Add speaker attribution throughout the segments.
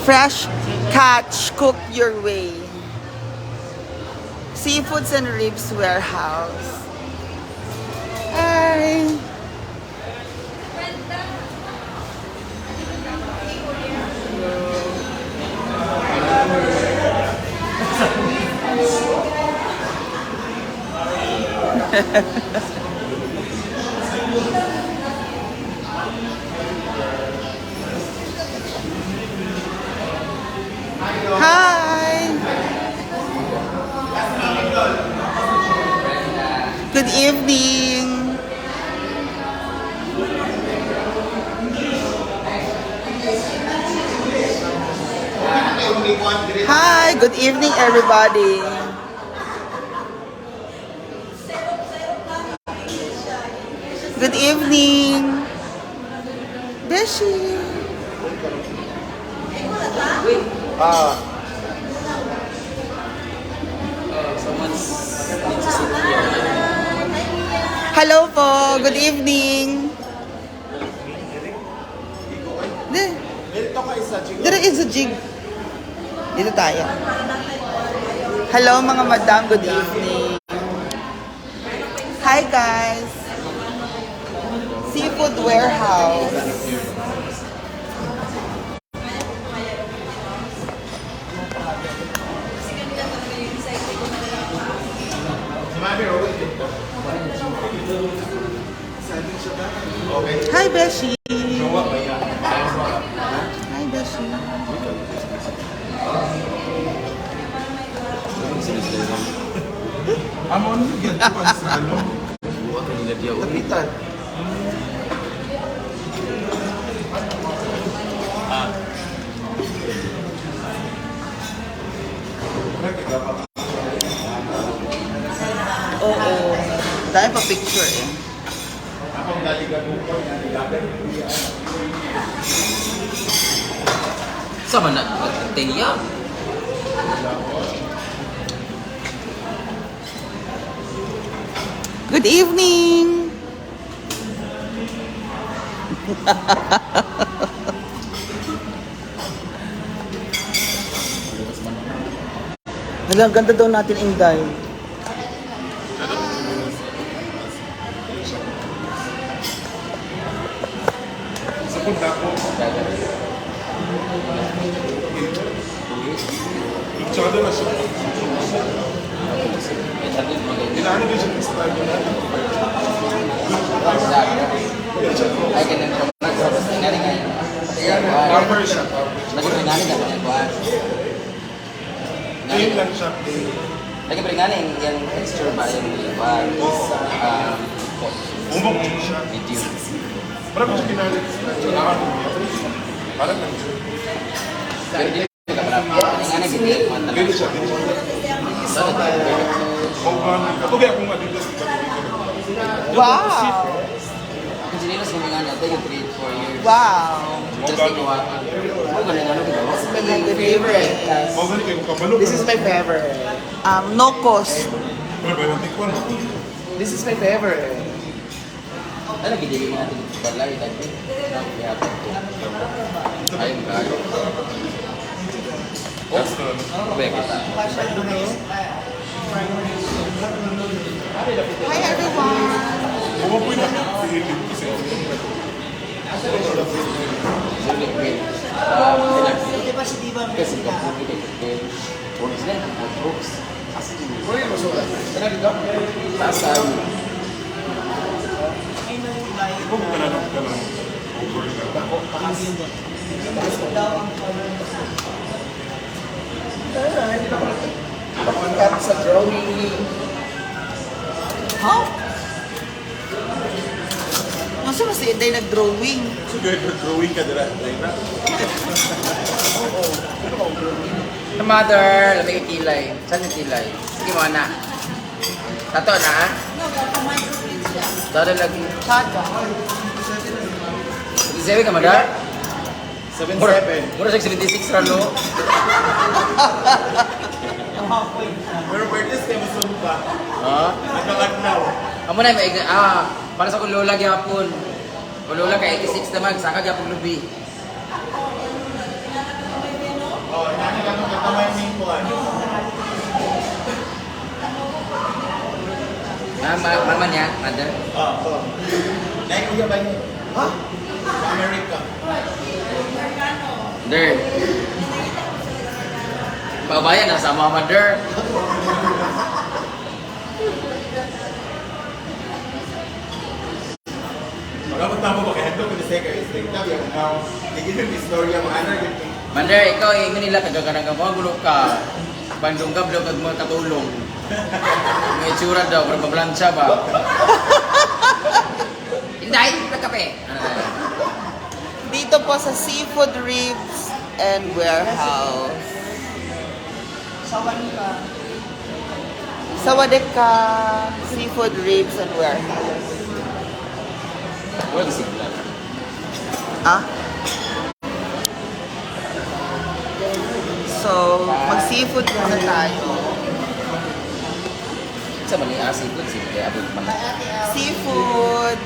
Speaker 1: Fresh catch, cook your way. Seafoods and Ribs Warehouse. Hi! Hi! Good evening! Hi! Good evening, everybody! Good evening! Beshi! Hello po! Good evening! There is a jig. Dito tayo. Hello mga madam, good evening. Hi guys. Seafood Warehouse. Hi Beshi. Hi Beshi.
Speaker 2: Amon yan pa sa ano. Tapitan.
Speaker 1: Oo. Dahil pa picture eh.
Speaker 3: Sama na nagtiya.
Speaker 1: Good evening. Hala, ganda daw natin, Inday.
Speaker 2: Sa punta ko. Luchado na siya. Inaano din siya ng style na natin.
Speaker 3: Ay, ganun siya. Nagsabi ngayon.
Speaker 2: Barber siya.
Speaker 3: Nagsabi ka ba?
Speaker 2: Plain lang siya.
Speaker 3: Lagi pa rin yung texture ba yung
Speaker 2: Umok siya.
Speaker 3: medium.
Speaker 2: Parang siya kinalit. Parang lang siya.
Speaker 3: Pero hindi ka pala. Ringani medium.
Speaker 2: Gini siya. Kapag akong adidas di ba
Speaker 1: Wow!
Speaker 3: Kung sinilas kami nga natin yung 3-4 years.
Speaker 1: Wow!
Speaker 3: Just ginawa ka. Ano ganun ano ginawa?
Speaker 1: My favorite.
Speaker 2: Mau gani kayo kabalo.
Speaker 1: This is my favorite. No cost.
Speaker 2: Ano ba yung tikwan?
Speaker 1: This is my favorite.
Speaker 3: Ano gidili mo natin balay dati? Ayun ka.
Speaker 2: That's the...
Speaker 3: Kabaya kita.
Speaker 1: Hi everyone!
Speaker 2: Huwag po yung nakikilip kasi.
Speaker 3: Kasi kapag kita original na brooks. Sasay.
Speaker 2: Huwag mo ka lang over ka.
Speaker 1: Papunta sa drawing. Huh? Masa mas Inday nag-drawing?
Speaker 2: Sige, drawing ka dira.
Speaker 3: Mother, lamig yung kilay. Saan yung kilay? Sige mo na. Tato na? Tato lagi.
Speaker 1: Sada.
Speaker 3: Isabi ka, mother?
Speaker 2: 7-7.
Speaker 3: Mura siya 76 ralo.
Speaker 2: Pero birthdays kayo masong pa.
Speaker 3: Ha?
Speaker 2: Nagkakagnaw.
Speaker 3: Amo na, para sa kung lola gyapon. Kung lola ka 86 naman, saka gyapon lubi.
Speaker 2: Oh, nani lang ang katamay ng kuwan.
Speaker 3: Mama niya, mother.
Speaker 2: Oh. Naik kuya ba niyo? Ha? Sa Amerika.
Speaker 3: Der. Babayan na sa mama der.
Speaker 2: Magkapot na mo ba kaya ito kung isay kayo isay tab yung now. Tigil yung istorya mo anak yung
Speaker 3: Mother, ikaw ingon nila kagaganang ka gulo ka. Bandung ka kag mo katulong. May itsura daw para mablansya ba? Hinday, kape.
Speaker 1: Dito po sa Seafood Ribs and Warehouse. Sawadeka Seafood Ribs and Warehouse.
Speaker 3: Wala sigla.
Speaker 1: Ah? So, mag-seafood muna tayo.
Speaker 3: Sa mali asin ko sige abot man.
Speaker 1: Seafood.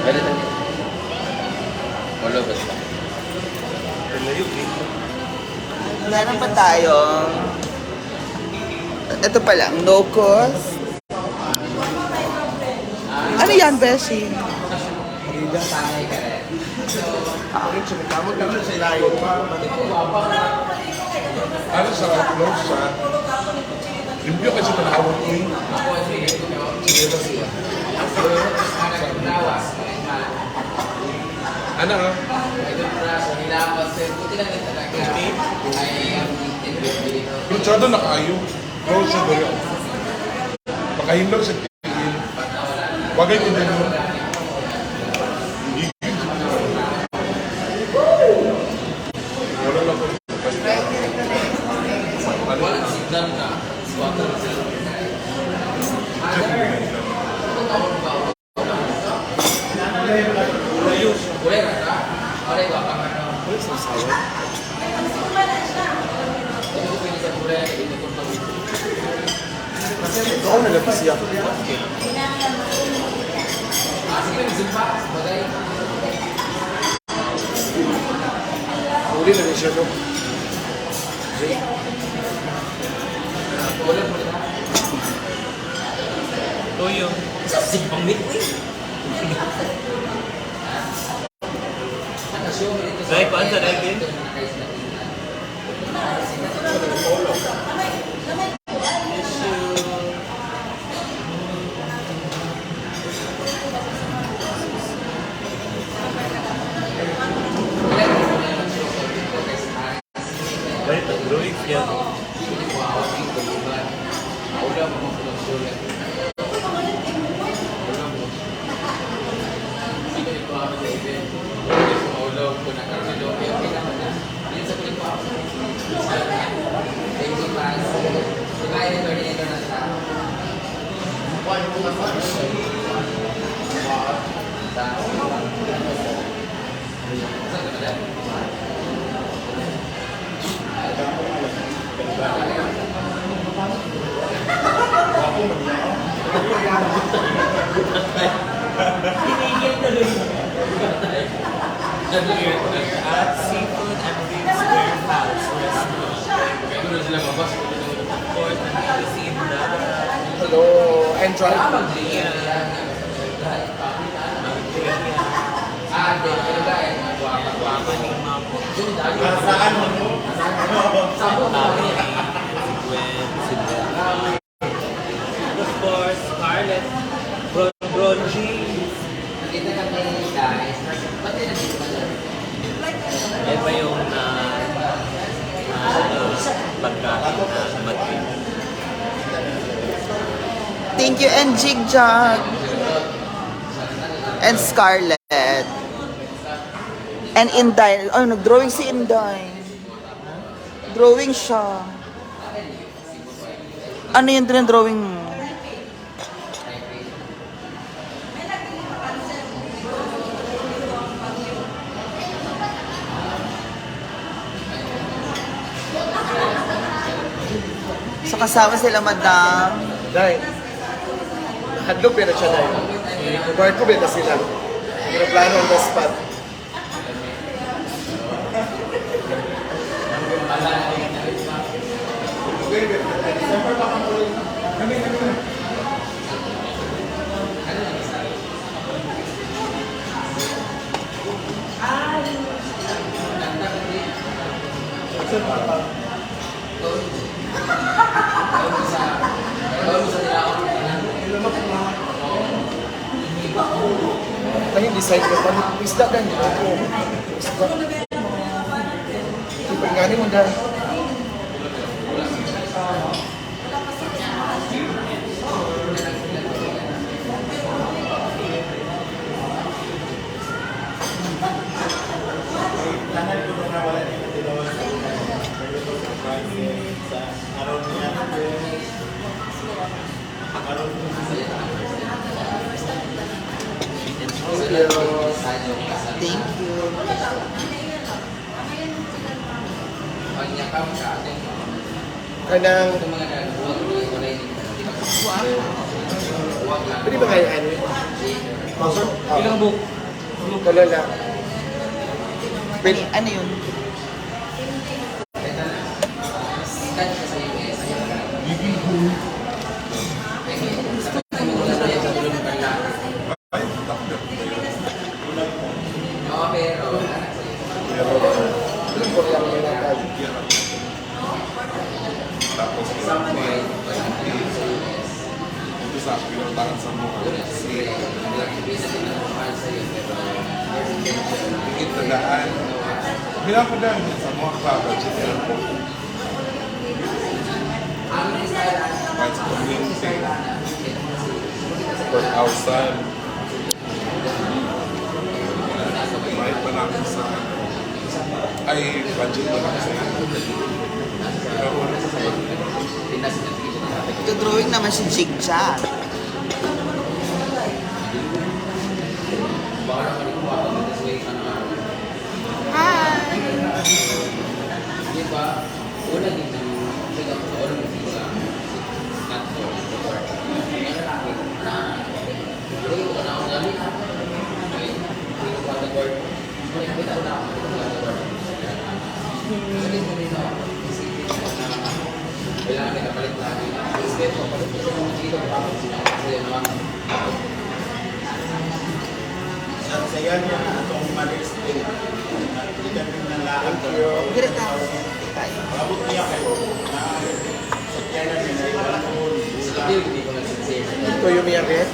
Speaker 3: Pwede tayo. Wala ba ito?
Speaker 1: Meron pa tayo. Ito pa lang, no cost. Ano yan, Beshi?
Speaker 3: Sanay ka rin.
Speaker 4: Ano sa close sa limpyo kasi panahawak ko yung ano ha? Yung tsado nakaayo close sa doon makahindog sa tingin wagay ko din mo wala lang ko
Speaker 3: Walang signal na. Swatter. Boleh ka? Boleh ba? Boleh sa sawa. Ito ko pwede sa kulay na ito kung pag-ito.
Speaker 4: ako nalapis siya
Speaker 3: Sige, zumba. Bagay.
Speaker 4: uli na rin siya no
Speaker 3: Boleh, boleh na. Toyo. Sasig pang mitwi. Baik, paano sa dahil?
Speaker 5: At Seafood and Ribs Warehouse Restaurant. Fourth and receive the
Speaker 4: hello enjoy
Speaker 2: saan mo?
Speaker 5: Of course, Scarlett, Bronji.
Speaker 3: Kita kami guys. Ba't din nandito ka dyan?
Speaker 5: Iba yung pagkain na matri.
Speaker 1: Thank you, and Jig Jog. And Scarlett. And Inday. Oh, nag-drawing si Inday. Drawing siya. Ano yung drawing mo? So kasama sila, madam.
Speaker 6: Dahil, hadlok pero siya dahil. Kubar ko beta sila. Pero plano on the spot. Ano yung decide ko? Isda ka niyo ako. Isda. Di ba nga mo dahil?
Speaker 2: Tanan ko na wala din natin doon. Pero ito surprises sa araw niya. Araw niya.
Speaker 1: Thank you.
Speaker 6: Kanang, pwede ba kayo ano? Ilang book? Wala lang.
Speaker 1: Ano yun?
Speaker 4: Tapos, ito sa pinuntahan sa mga higit na daan. Bilang ko daan sa mga budget yan po. Kahit sa community, per thousand. Mahit pa namin sa ay budget pa namin sa pero
Speaker 1: Ito-drawing naman si Jig Chat.
Speaker 2: Sa yan niya itong Mother's Day. Nagtigan rin ng lahat.
Speaker 1: Gira ka.
Speaker 2: Abot niya kayo. Sa kyanan niya na iwan ko.
Speaker 6: Ito yung miyakit.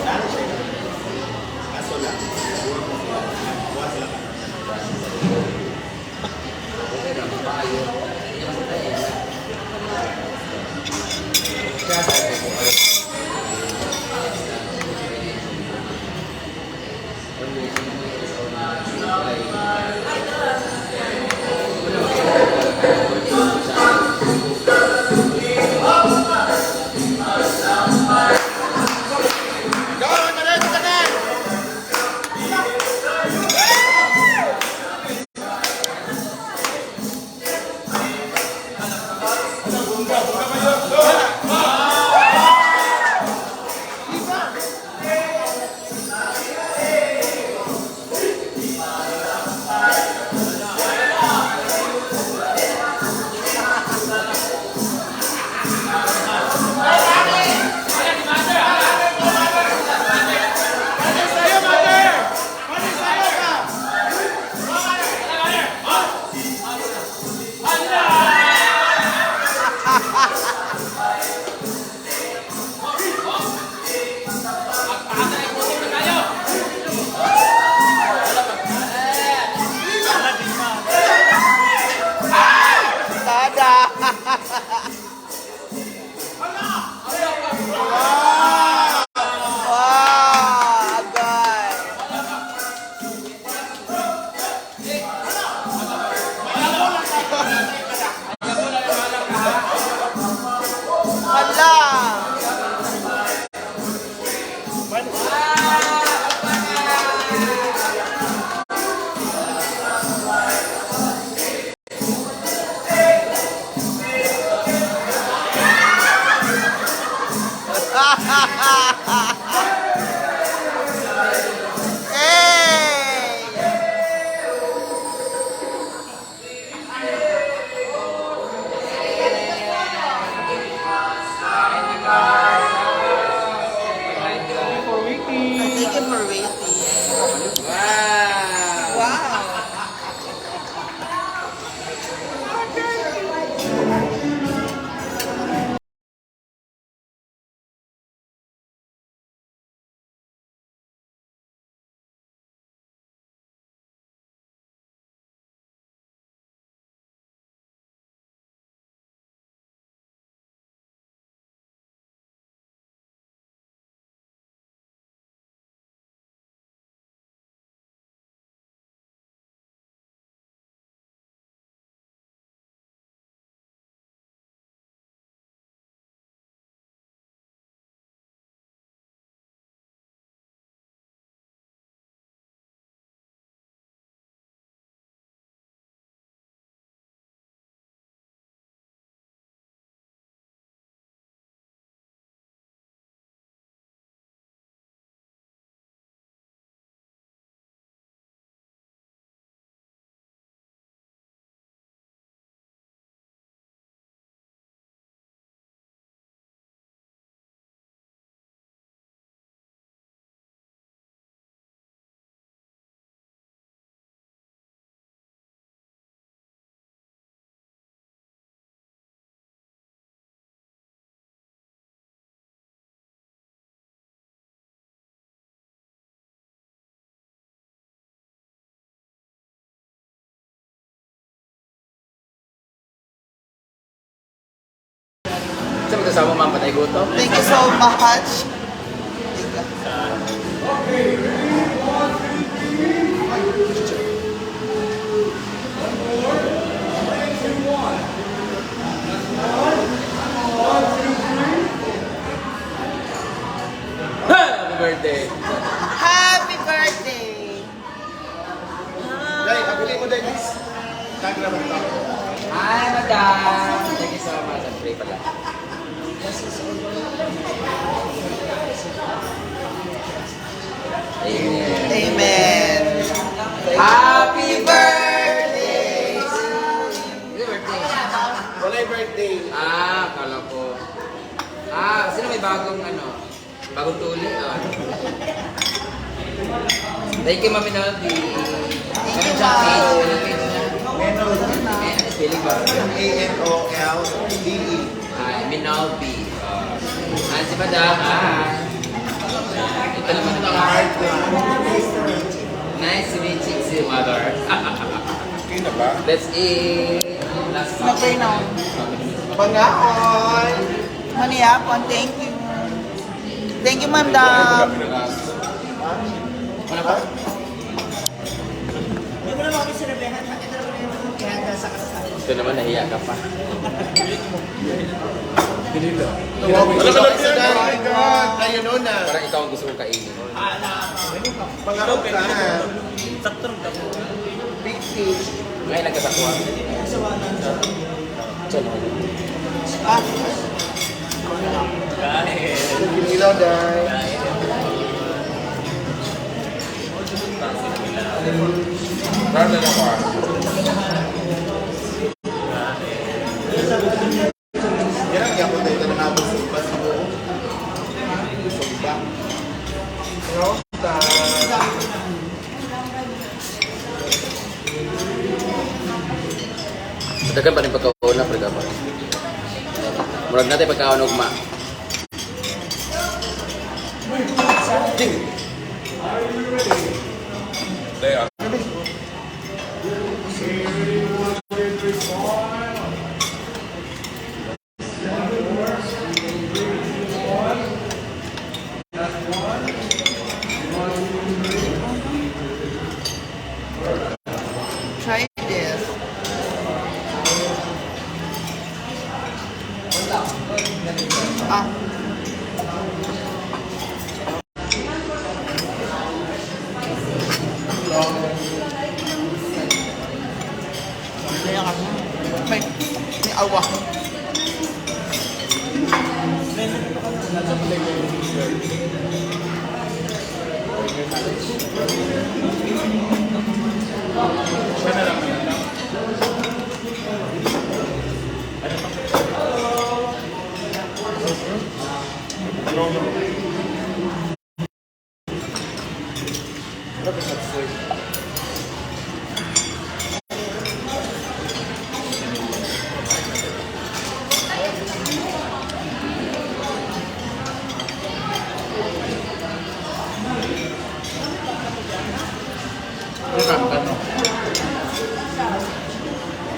Speaker 2: Lalo siya. Kaso lang. Buwas lang.
Speaker 1: Thank you for waiting.
Speaker 3: Wow!
Speaker 1: Wow.
Speaker 3: Saan mo kasama ma'am? Patay gutom?
Speaker 1: Thank you so much.
Speaker 3: Happy birthday!
Speaker 1: Happy birthday!
Speaker 6: Dahil, kapili mo dahil, please.
Speaker 3: Hi, madam! Thank you so much. I'm free pala. Amen.
Speaker 1: Amen.
Speaker 3: Happy birthday! Happy birthday!
Speaker 6: Wala yung birthday.
Speaker 3: Kala ko. Sino may bagong ano? Bagong tuli? Thank you, Mami Nolby. Meron siyang page. Anong page niya? Spelling ba?
Speaker 2: Menolde.
Speaker 3: Minolby. Si Madam. Ito naman ito. Nice to meet you, si Mother.
Speaker 4: Okay na ba?
Speaker 3: Let's eat. Last
Speaker 1: Okay na.
Speaker 6: Pangaon!
Speaker 1: Maniyapon, thank you. Thank you, Ma'am Dam.
Speaker 3: Wala pa? Ito naman, nahiya ka pa.
Speaker 6: Wala ka lang siya! Oh my God! Tayo noon na.
Speaker 3: Parang ikaw ang gusto kong kainin.
Speaker 6: Pangaon ka. Big fish.
Speaker 3: Ngayon nagkasakwa.
Speaker 1: Ah,
Speaker 6: Ilaw dahil.
Speaker 4: Parang na ako
Speaker 2: Yan ang yapon tayo na nakabos sa iba sa buo.
Speaker 3: Matagal pa rin pagkauna, pero dapat. Murag natin pagkaon ugma.
Speaker 4: Dahil
Speaker 1: try this. Ah.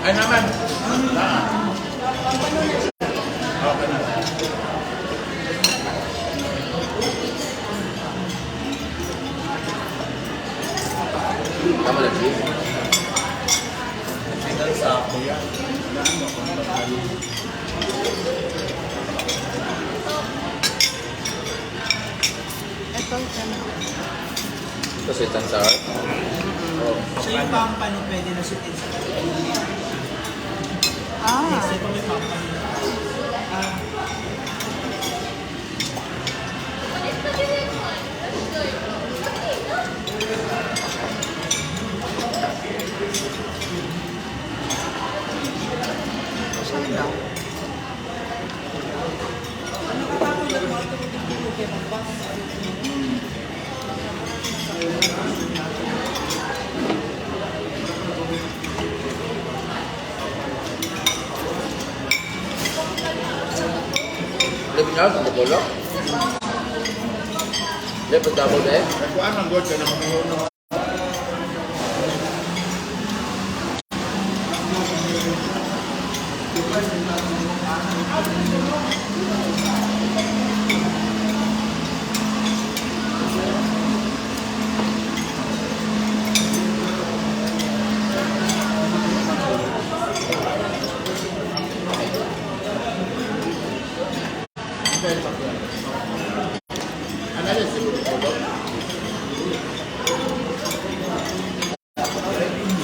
Speaker 4: Ay naman. Okay na.
Speaker 3: Tama na, Chief.
Speaker 5: Single sa ako yan.
Speaker 1: Ito, ano.
Speaker 3: Ito sweet and sour.
Speaker 7: So yung pampano pwede na suitin sa
Speaker 1: Ah,
Speaker 7: Ito may pampano.
Speaker 1: sana.
Speaker 3: Lebih nyawa sama bolok. Lebih double deh.
Speaker 2: Nagkuhan ang god ka na kumuhuno. Ano yun siguro po?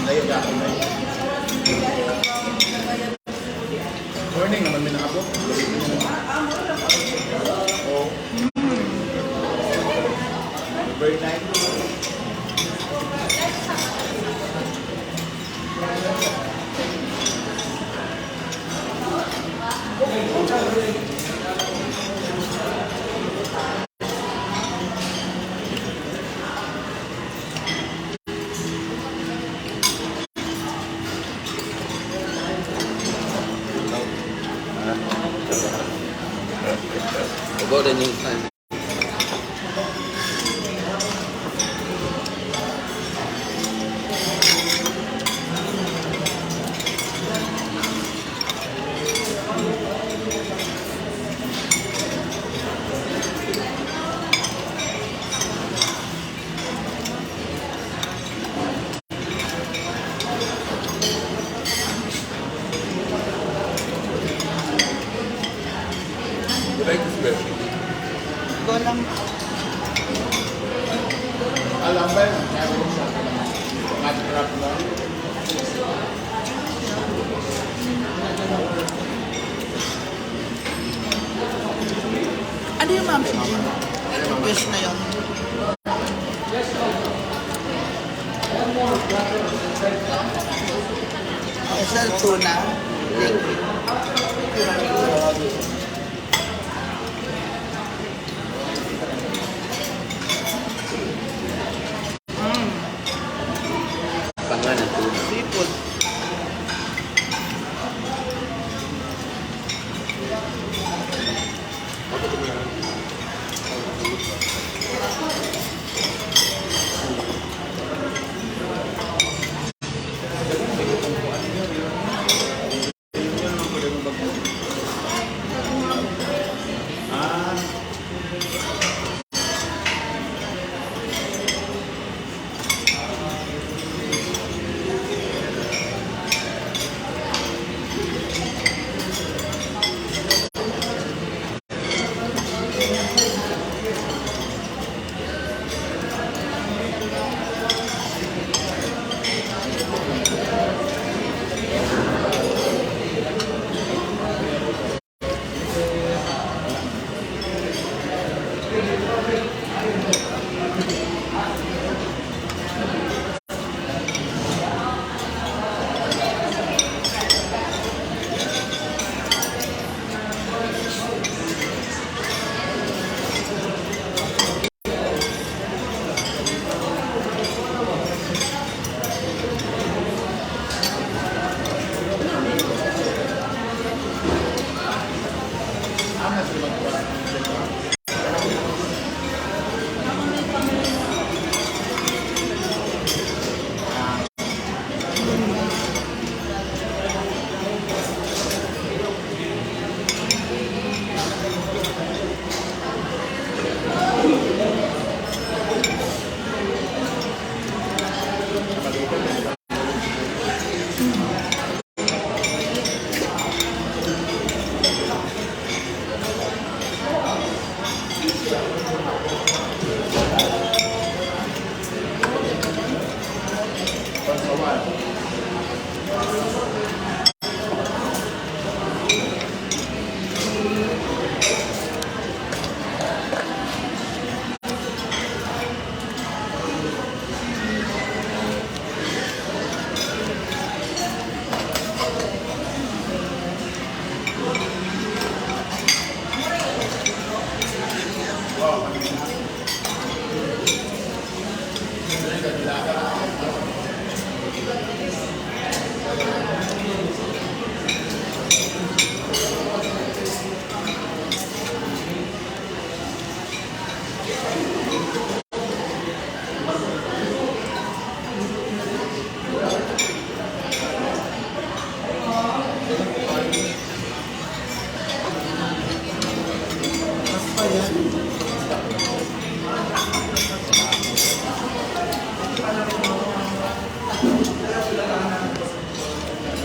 Speaker 2: Layo ka ako na yun. Morning naman may nakabok. Oh. Very nice.
Speaker 3: About the news time.
Speaker 4: You like this better?
Speaker 1: Ikaw lang.
Speaker 2: Alam ba yun? Meron ko siya. Mag-trap lang.
Speaker 1: Ano yung ma'am? Request na yun. Okay, sir, tuna. Thank you.
Speaker 3: Pangalan tuna.
Speaker 1: Seafood.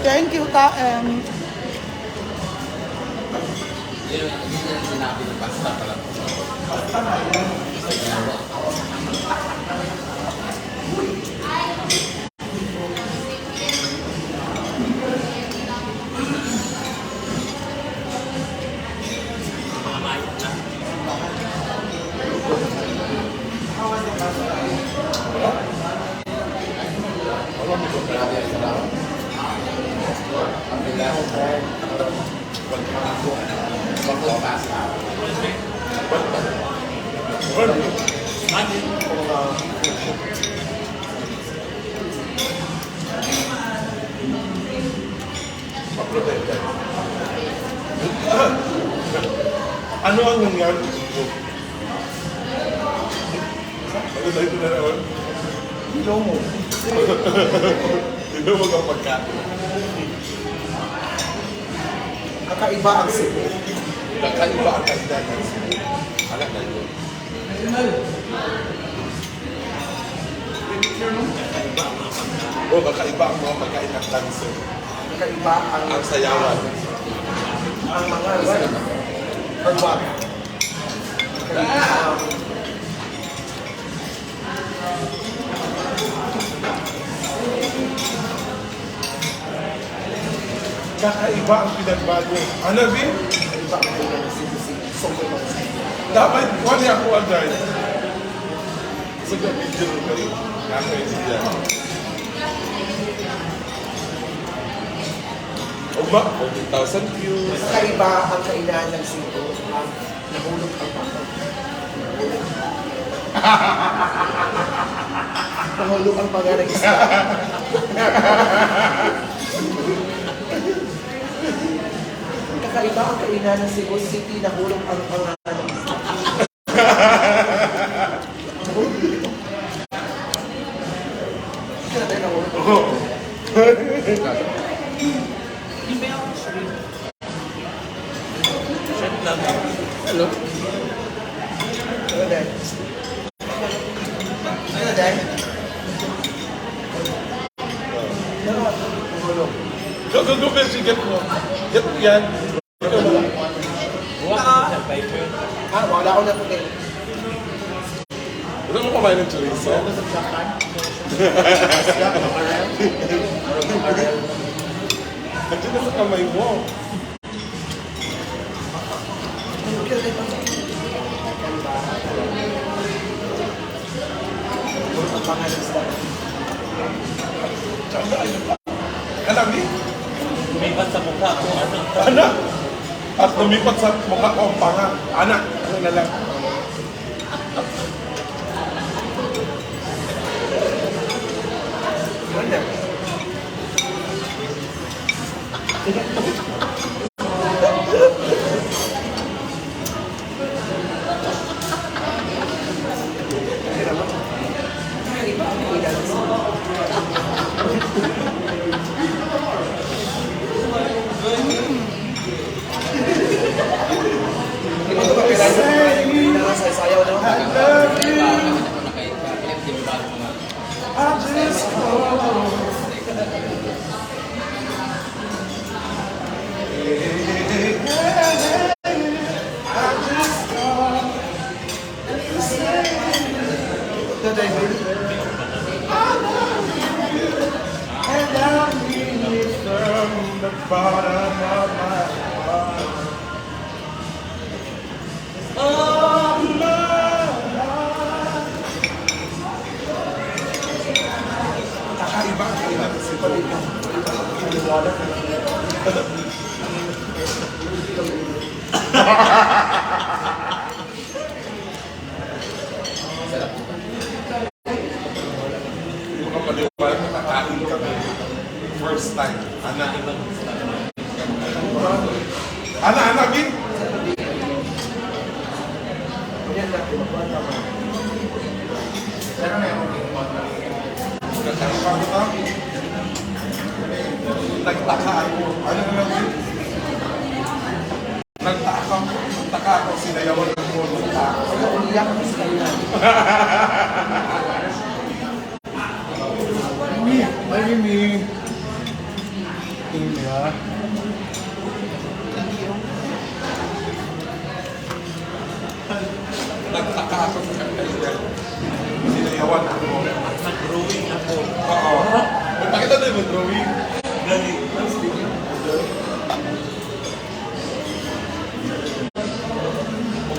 Speaker 1: Thank you, Kaem.
Speaker 3: Sinabi ng basta pala.
Speaker 4: Ano ang nangyari dito? Ano tayo na naman?
Speaker 6: Ilo mo.
Speaker 4: Hindi mo ang pagkain.
Speaker 6: Kakaiba ang Cebu.
Speaker 4: Kakaiba ang kainan ng Cebu. Alam na yun. O, kakaiba ang mga pagkain ng dancer.
Speaker 6: Kakaiba
Speaker 4: Ang sayawan.
Speaker 6: ang mga herbal.
Speaker 4: Kakaiba ang pinagbago. Ano, B?
Speaker 6: Kakaiba ang kainan ng Cebu. Sobrang
Speaker 4: Dapat, wala niya ako agad. Sa video ko kayo. Nakakaintindihan. Uma, 40,000 views.
Speaker 6: kakaiba ang kainan ng Cebu. Ang nahulog ang pako. Nahulog ang pangarang isda. Kakaiba ang kainan ng Cebu City. Nahulog ang pangarang isda. Kaya tayo nahulog.
Speaker 3: Hello.
Speaker 6: Ano dahil? Ano dahil? Nahulog.
Speaker 4: Go, Bessie, get mo. Get yan. Ikaw mo.
Speaker 6: Wala ko na puti.
Speaker 4: Ano mo kumain ng chorizo? Nandiyan na sa kamay mo.
Speaker 6: Kaya tayo
Speaker 4: Tsaka ayun pa. Alam ni?
Speaker 5: Lumipat sa mukha ko.
Speaker 4: Anak! At lumipat sa mukha ko ang panga. Anak! Ano na lang?
Speaker 6: Hindi mo ito ba kailangan sa sayaw na? Ito, David.
Speaker 4: And I mean it from the bottom of my heart. Oh, Lord. Kakaiba si Palito. Hindi mo kapaliwala, nakakain kami. First time. Anak. Anak, Gin. Nagtaka ako. Ano na lang yun? Nagtaka ako, sinayawan ng mono.
Speaker 6: Uliyak kami sa kanya.
Speaker 4: Mimi. Mimi, ha? Nagtaka ako sa kanya. Sinayawan ako.
Speaker 5: Nag-growing ako.
Speaker 4: Oo. Pakita na yung drawing.
Speaker 5: Galing.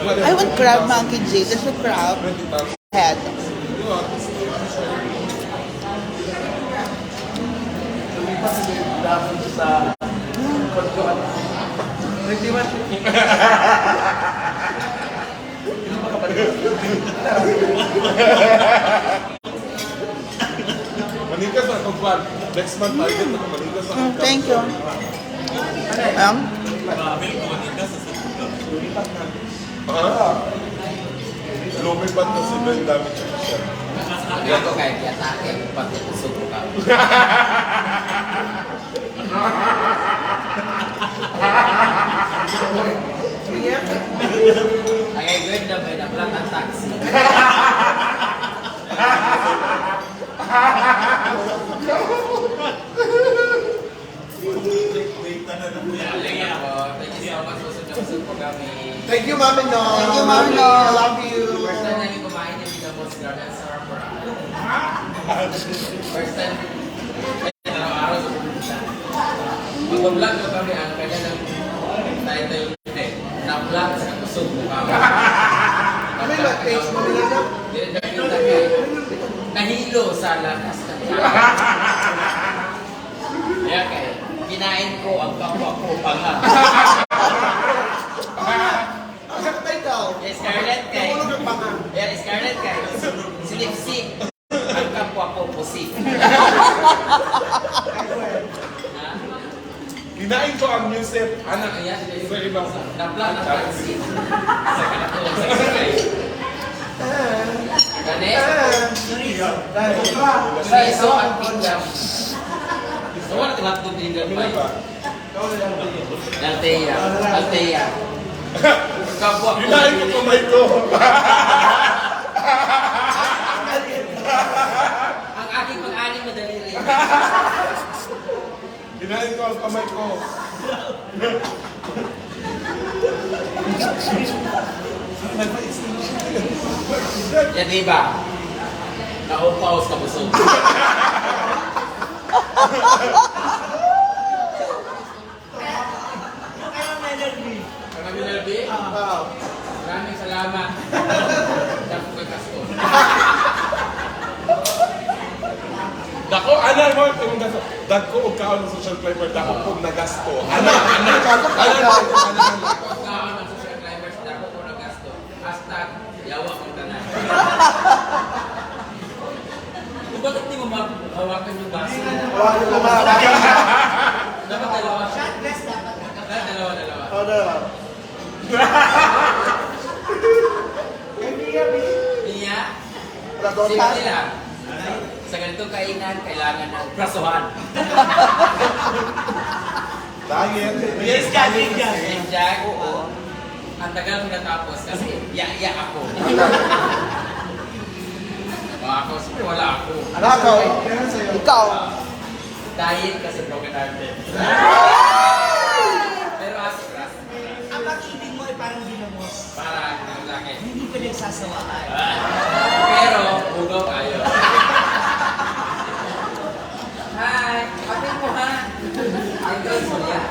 Speaker 1: I want crab monkey J. There's a crab head.
Speaker 6: Lumipas si David sa kontuan. Nagdiwan. Hindi ba kapatid?
Speaker 4: Manigas na itong plan. Next month, target na manigas na.
Speaker 1: Thank you.
Speaker 4: Lumipat na si Ben David siya.
Speaker 3: Kaya ko kahit yatake, pati kusog ko ka. Ay, good na ba? Naplat ang taxi. Thank you so much po sa Johnson po kami.
Speaker 6: Thank you, Mami No.
Speaker 1: Thank you, Mami No.
Speaker 6: I love you.
Speaker 3: First time namin kumain ng Pinamos Garden Sarap for First time. Araw-araw sa pumunta. Mag-vlog ko kami ang kanya ng title hindi. Na-vlog sa kusog mo kami.
Speaker 6: Ano yung page mo nila na?
Speaker 3: Nakita kayo. Nahilo sa lakas ng kaya kayo. Kinain ko ang kapwa ko panga.
Speaker 6: Ang sakta ikaw.
Speaker 3: Scarlett kay.
Speaker 6: Tulog ang panga.
Speaker 3: Yeah, Scarlett kay. Silipsik. Ang kapwa ko pusik.
Speaker 4: Kinain ko ang music. Anak,
Speaker 3: Kaya
Speaker 4: sa ibang
Speaker 3: naplan ang taxi. Sa kanatulong sa Israel. Gane? Riso at pinjam. So, wala tinatong pinjam ba? Altea. Altea. Kapwa ko.
Speaker 4: Kinain ko kamay ko.
Speaker 3: Ang aking pag-aling madali rin.
Speaker 4: Kinain ko ang kamay ko.
Speaker 3: Yan diba? Naupaos ka busog. Ang Melby? Maraming salamat. Dapat kay Kasko.
Speaker 4: Oh, anak mo, yung gasto. Dagko o kaon ng social climber, dako po nagasto. Anak.
Speaker 3: Pagkaon ng social climbers, dako ko na gasto. Hashtag, yawa kong tanan. Kung bakit di mo mahawakan yung baso?
Speaker 6: Hawakan ko ba?
Speaker 3: Dapat dalawa.
Speaker 1: Shot glass dapat.
Speaker 3: Dapat dalawa.
Speaker 6: Oh, no.
Speaker 3: Niya,
Speaker 6: Ragosa.
Speaker 3: simple lang. Sa ganitong kainan, kailangan ng prasuhan.
Speaker 4: Diet.
Speaker 7: Yes, Daddy, Daddy.
Speaker 3: Same Jack. Ang tagal ko natapos kasi iya ako. Ako, siyempre wala ako.
Speaker 6: Ikaw. Ikaw.
Speaker 3: Diet kasi broken hearted. Pero asik.
Speaker 7: Ang pag-ibig mo ay parang ginamos.
Speaker 3: Para ang laki.
Speaker 7: Hindi ka nagsasawaan.
Speaker 3: Pero, hugaw kayo. Hi! Kapit mo ha! Ito, Julia.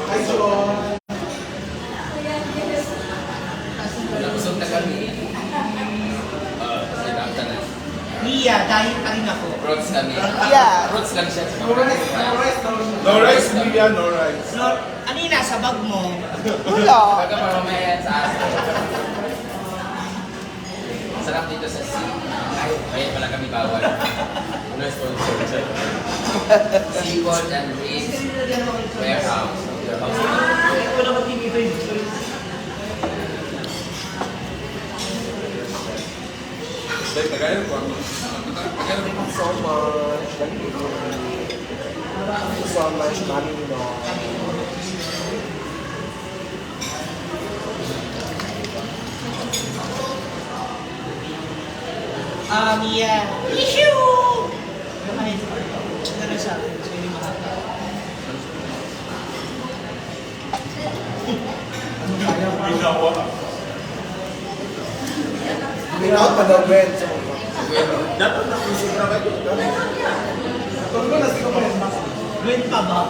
Speaker 6: Hi, John.
Speaker 3: Nabusog na kami. Sinakta na.
Speaker 7: Mia, dahil pa rin ako.
Speaker 3: Fruits kami.
Speaker 1: Yeah.
Speaker 3: Fruits lang siya.
Speaker 4: No rice, Lilia, no rice.
Speaker 7: So, ano yung nasa bag mo?
Speaker 1: Wala.
Speaker 3: Baga mamamayan sa aso. Sarap dito sa sea. Ay, bayad pala kami bawal. Ano sponsor? Seafood and Ribs Warehouse.
Speaker 7: Ikaw na mag-ibig.
Speaker 4: Dahil tagayan ko.
Speaker 6: Thank you so much. Thank you so much, Mami Nino.
Speaker 7: Mia. Issue! Ano na sa akin? So, hindi mahaba.
Speaker 2: Ginawa.
Speaker 6: Binout pa daw, Ben. sa mukha.
Speaker 2: Dapat nakusip na ba ito?
Speaker 6: Tulgo na siguro.
Speaker 7: Gwen pa ba?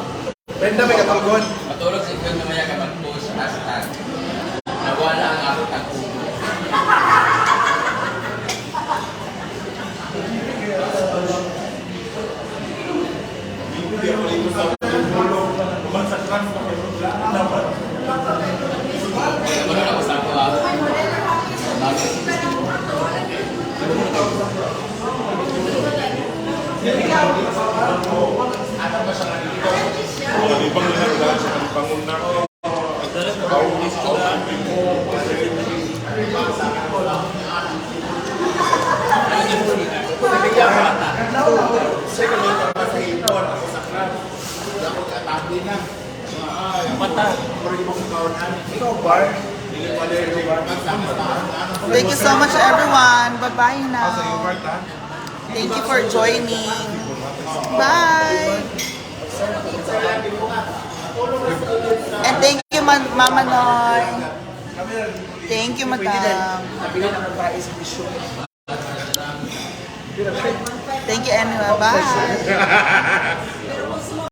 Speaker 6: Brenda, may katulgon.
Speaker 3: Matulog si Gwen mamaya ka mag-post hashtag. Nawala ang akong tagpupo.
Speaker 2: Hindi ako dito sa ulo. Kumansakran ko kayo. Dapat.
Speaker 3: Ano na gusto ko ha?
Speaker 4: Oh, di bang nilagyan sa kanipangon na ko.
Speaker 6: Ikaw, Bar.
Speaker 1: Thank you so much, everyone. Bye-bye
Speaker 4: Sa iyo,
Speaker 1: now.
Speaker 4: Marta.
Speaker 1: Thank you for joining. Bye. And thank you, Mama Noy. Thank you, Madam.
Speaker 6: Nabili na ng prize issue.
Speaker 1: Thank you, anyway. Bye.